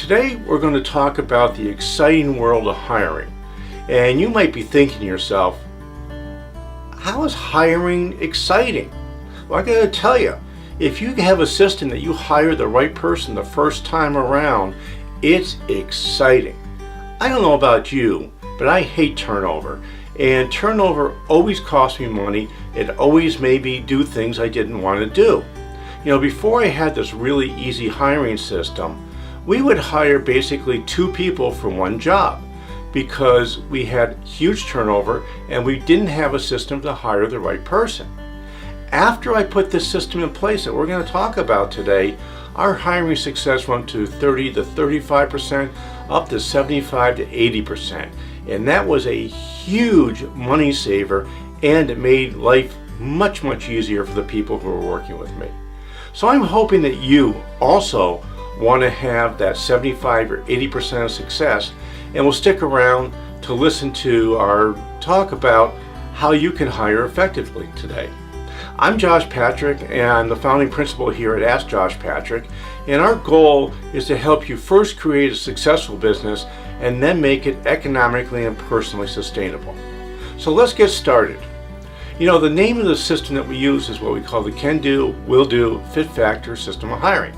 Today we're going to talk about the exciting world of hiring. And you might be thinking to yourself, how is hiring exciting? Well, I got to tell you, if you have a system that you hire the right person the first time around, it's exciting. I don't know about you, but I hate turnover. And turnover always costs me money. It always made me do things I didn't want to do. You know, before I had this really easy hiring system, we would hire basically 2 people for one job because we had huge turnover and we didn't have a system to hire the right person. After I put this system in place that we're going to talk about today, our hiring success went to 30 to 35%, up to 75 to 80%. And that was a huge money saver, and it made life much, much easier for the people who were working with me. So I'm hoping that you also want to have that 75 or 80% of success, and will stick around to listen to our talk about how you can hire effectively today. I'm Josh Patrick, and I'm the founding principal here at Ask Josh Patrick, and our goal is to help you first create a successful business and then make it economically and personally sustainable. So let's get started. You know, the name of the system that we use is what we call the CanDo, WillDo, Fit Factor system of hiring.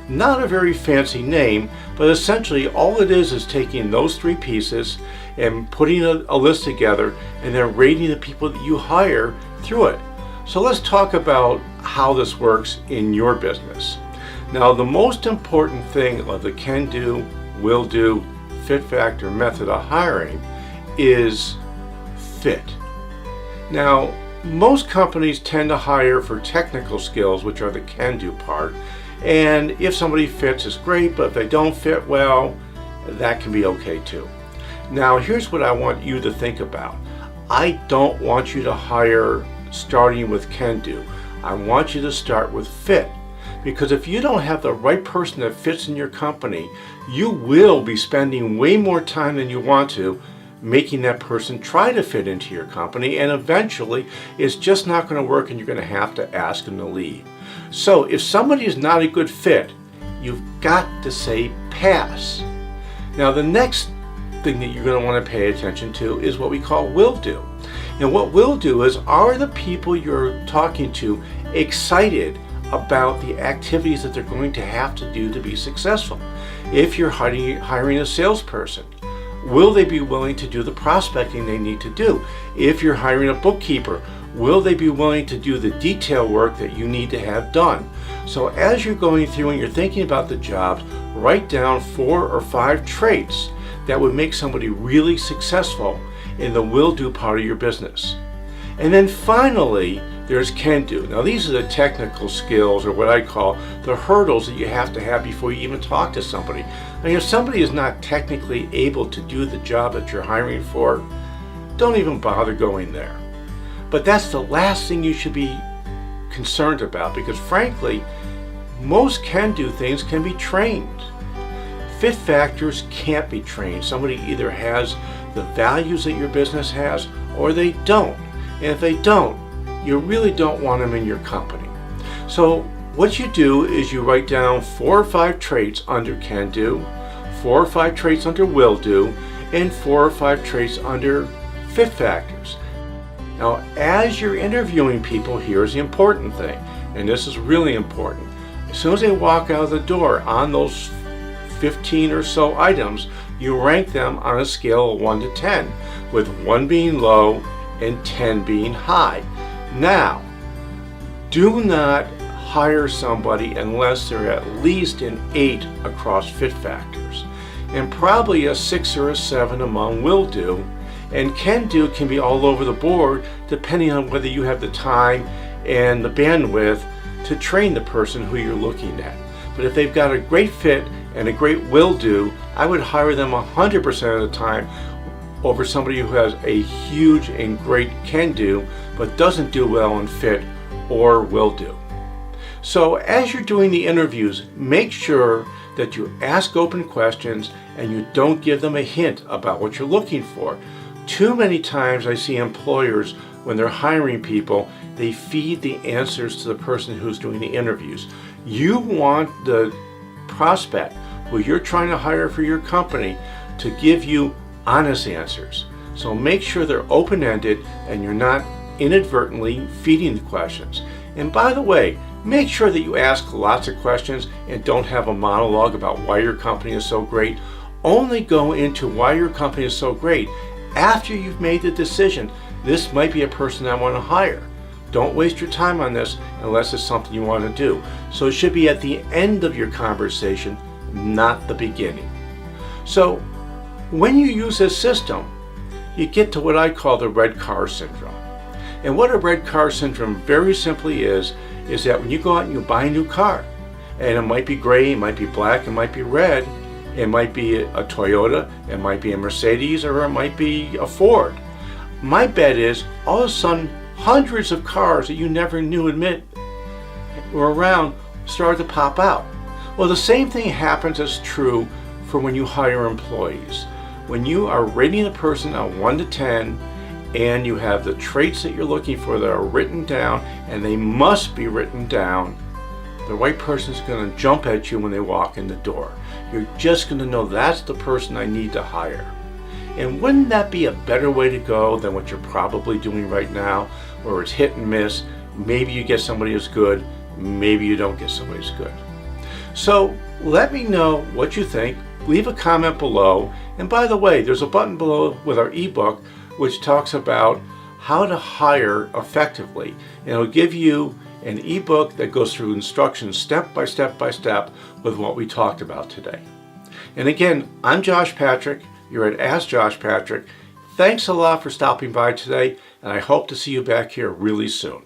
Not a very fancy name, but essentially all it is taking those 3 pieces and putting a list together and then rating the people that you hire through it. So let's talk about how this works in your business. Now, the most important thing of the CanDo, WillDo, Fit Factor method of hiring is fit. Now, most companies tend to hire for technical skills, which are the CanDo part. And if somebody fits, it's great, but if they don't fit well, that can be okay too. Now, here's what I want you to think about. I don't want you to hire starting with CanDo. I want you to start with fit. Because if you don't have the right person that fits in your company, you will be spending way more time than you want to making that person try to fit into your company, and eventually it's just not going to work and you're going to have to ask them to leave. So if somebody is not a good fit, you've got to say pass. Now, the next thing that you're going to want to pay attention to is what we call WillDo. And what WillDo is, are the people you're talking to excited about the activities that they're going to have to do to be successful? If you're hiring a salesperson, will they be willing to do the prospecting they need to do? If you're hiring a bookkeeper, will they be willing to do the detail work that you need to have done? So as you're going through and you're thinking about the jobs, write down 4 or 5 traits that would make somebody really successful in the WillDo part of your business. And then finally, there's CanDo. Now, these are the technical skills, or what I call the hurdles that you have to have before you even talk to somebody. I mean, if somebody is not technically able to do the job that you're hiring for, don't even bother going there. But that's the last thing you should be concerned about, because frankly, most CanDo things can be trained. Fit factors can't be trained. Somebody either has the values that your business has or they don't. And if they don't, you really don't want them in your company. So what you do is you write down 4 or 5 traits under CanDo, 4 or 5 traits under WillDo, and 4 or 5 traits under Fit Factors. Now, as you're interviewing people, here's the important thing, and this is really important. As soon as they walk out of the door on those 15 or so items, you rank them on a scale of 1 to 10, with 1 being low and 10 being high. Now, do not hire somebody unless they're at least an 8 across Fit Factors, and probably a 6 or a 7 among WillDo. And CanDo can be all over the board depending on whether you have the time and the bandwidth to train the person who you're looking at. But if they've got a great fit and a great WillDo, I would hire them 100% of the time over somebody who has a huge and great CanDo but doesn't do well in fit or WillDo. So as you're doing the interviews, make sure that you ask open questions and you don't give them a hint about what you're looking for. Too many times I see employers, when they're hiring people, they feed the answers to the person who's doing the interviews. You want the prospect who you're trying to hire for your company to give you honest answers. So make sure they're open-ended and you're not inadvertently feeding the questions. And by the way, make sure that you ask lots of questions and don't have a monologue about why your company is so great. Only go into why your company is so great after you've made the decision. This might be a person I want to hire. Don't waste your time on this unless it's something you want to do. So it should be at the end of your conversation, not the beginning. So when you use this system, you get to what I call the red car syndrome. And what a red car syndrome very simply is that when you go out and you buy a new car, and it might be gray, it might be black, it might be red, it might be a Toyota, it might be a Mercedes, or it might be a Ford. My bet is all of a sudden hundreds of cars that you never knew were around started to pop out. Well, the same thing happens as true for when you hire employees. When you are rating a person on 1 to 10 and you have the traits that you're looking for that are written down, and they must be written down, the right person is going to jump at you when they walk in the door. You're just going to know that's the person I need to hire. And wouldn't that be a better way to go than what you're probably doing right now, where it's hit and miss? Maybe you get somebody who's good, maybe you don't get somebody who's good. So let me know what you think. Leave a comment below. And by the way, there's a button below with our ebook which talks about how to hire effectively. And it'll give you an ebook that goes through instructions step by step with what we talked about today. And again, I'm Josh Patrick. You're at Ask Josh Patrick. Thanks a lot for stopping by today, and I hope to see you back here really soon.